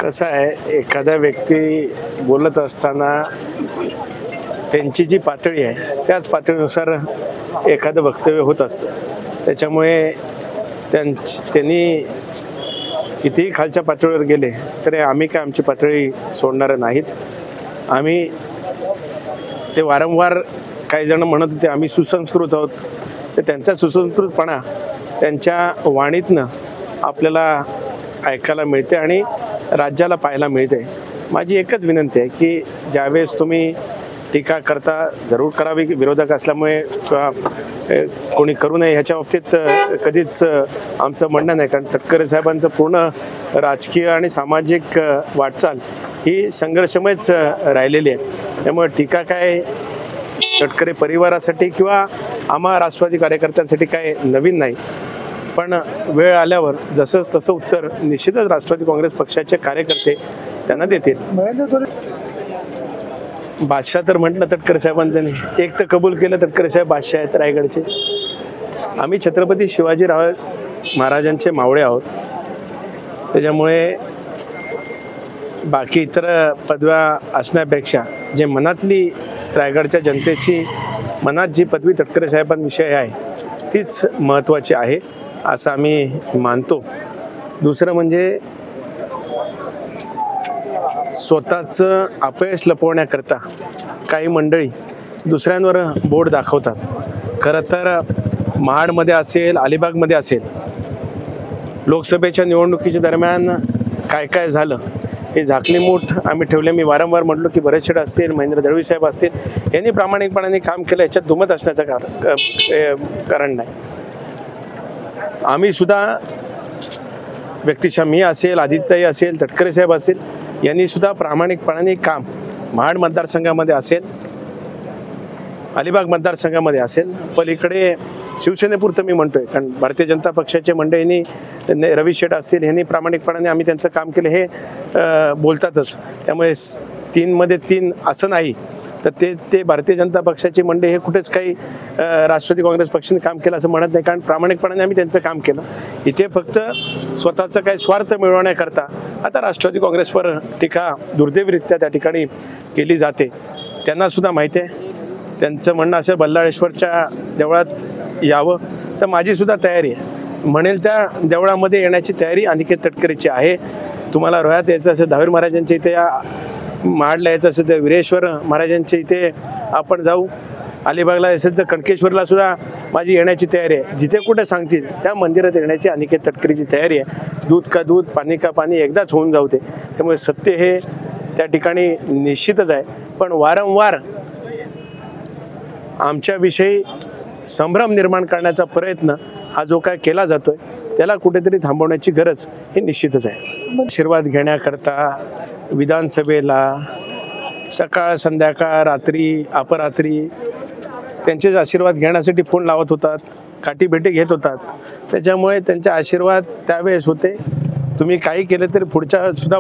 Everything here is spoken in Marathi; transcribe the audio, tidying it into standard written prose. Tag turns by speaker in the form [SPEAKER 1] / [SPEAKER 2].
[SPEAKER 1] कसं आहे, एखाद्या व्यक्ती बोलत असताना त्यांची जी पातळी आहे त्याच पातळीनुसार एखादं वक्तव्य होत असतं। त्याच्यामुळे त्यांनी कितीही खालच्या पातळीवर गेले तरी आम्ही काय आमची पातळी सोडणार नाहीत। आम्ही ते वारंवार काही जण म्हणत होते आम्ही सुसंस्कृत आहोत, तर त्यांचा सुसंस्कृतपणा त्यांच्या वाणीतनं आपल्याला ऐकायला मिळते आणि राज्याला पाहायला मिळते। माझी एकच विनंती आहे की ज्यावेळेस तुम्ही टीका करता जरूर करावी, विरोधक असल्यामुळे किंवा कोणी करू नये ह्याच्या बाबतीत कधीच आमचं म्हणणं नाही, कारण तटकरे साहेबांचं पूर्ण राजकीय आणि सामाजिक वाटचाल ही संघर्षमयच राहिलेली आहे। त्यामुळे टीका काय तटकरे परिवारासाठी किंवा आम्हा राष्ट्रवादी कार्यकर्त्यांसाठी काय नवीन नाही, पण वेळ आल्यावर जसं तसं उत्तर निश्चितच राष्ट्रवादी काँग्रेस पक्षाचे कार्यकर्ते त्यांना देतील। बादशाह तर म्हटलं तटकरे साहेबांनी, एक तर कबूल केलं तटकरे साहेब बादशाह आहेत रायगडचे। आम्ही छत्रपती शिवाजीराव महाराजांचे मावळे आहोत, त्याच्यामुळे बाकी इतर पदव्या असण्यापेक्षा जे मनातली रायगडच्या जनतेची मनात जी पदवी तटकरे साहेबांविषयी आहे तीच महत्त्वाची आहे असं आम्ही मानतो। दुसरं म्हणजे स्वतःचं अपयश लपवण्याकरता काही मंडळी दुसऱ्यांवर बोट दाखवतात। खरं तर महाडमध्ये असेल, अलिबागमध्ये असेल, लोकसभेच्या निवडणुकीच्या दरम्यान काय काय झालं हे झाकलीमूठ आम्ही ठेवले। मी वारंवार म्हटलो की भरत शेठ असतील, महेंद्र दळवी साहेब असतील, यांनी प्रामाणिकपणाने काम केलं, याच्यात दुमत असण्याचं कारण नाही। आम्ही सुद्धा व्यक्तिशः मी असेल, आदित्यताई असेल, तटकरे साहेब असेल, यांनी सुद्धा प्रामाणिकपणाने काम महाड मतदारसंघामध्ये असेल, अलिबाग मतदारसंघामध्ये असेल, पलीकडे शिवसेनेपुरतं मी म्हणतोय, कारण भारतीय जनता पक्षाचे मंडळींनी रवी शेठ असतील यांनी प्रामाणिकपणाने आम्ही त्यांचं काम केलं हे बोलतातच। त्यामुळे 3मध्ये 3 असं नाही, तर ते भारतीय जनता पक्षाची मंडळी हे कुठेच काही राष्ट्रवादी काँग्रेस पक्षाने काम केलं असं म्हणत नाही, कारण प्रामाणिकपणाने आम्ही त्यांचं काम केलं। इथे फक्त स्वतःचं काही स्वार्थ मिळवण्याकरता आता राष्ट्रवादी काँग्रेसवर टीका दुर्दैवरित्या त्या ठिकाणी केली जाते। त्यांना सुद्धा माहिती आहे, त्यांचं म्हणणं असं बल्लाळेश्वरच्या देवळात यावं, तर माझी सुद्धा तयारी आहे। म्हणेल त्या देवळामध्ये येण्याची तयारी अनिकेत तटकरेची आहे। तुम्हाला रोह्यात यायचं असेल, दहावीर महाराजांच्या इथे या, महाडला यायचं असेल तर वीरेश्वर महाराजांच्या इथे आपण जाऊ, अलिबागला असेल तर कणकेश्वरला सुद्धा माझी येण्याची तयारी आहे। जिथे कुठे सांगतील त्या मंदिरात येण्याची अनिकेत तटकरेची तयारी आहे। दूध का दूध, पाणी का पाणी एकदाच होऊन जाऊ ते। त्यामुळे सत्य हे त्या ठिकाणी निश्चितच आहे, पण वारंवार आमच्याविषयी संभ्रम निर्माण करण्याचा प्रयत्न हा जो काय केला जातोय त्याला कुठेतरी थांबवण्याची गरज ही निश्चितच आहे। आशीर्वाद घेण्याकरता विधानसभेला सकाळ संध्याकाळ रात्री अपरात्री त्यांचेच आशीर्वाद घेण्यासाठी फोन लावत होतात, काठीभेटी घेत होतात। त्याच्यामुळे त्यांचे आशीर्वाद त्यावेळेस होते। तुम्ही काही केलं तरी पुढच्या सुद्धा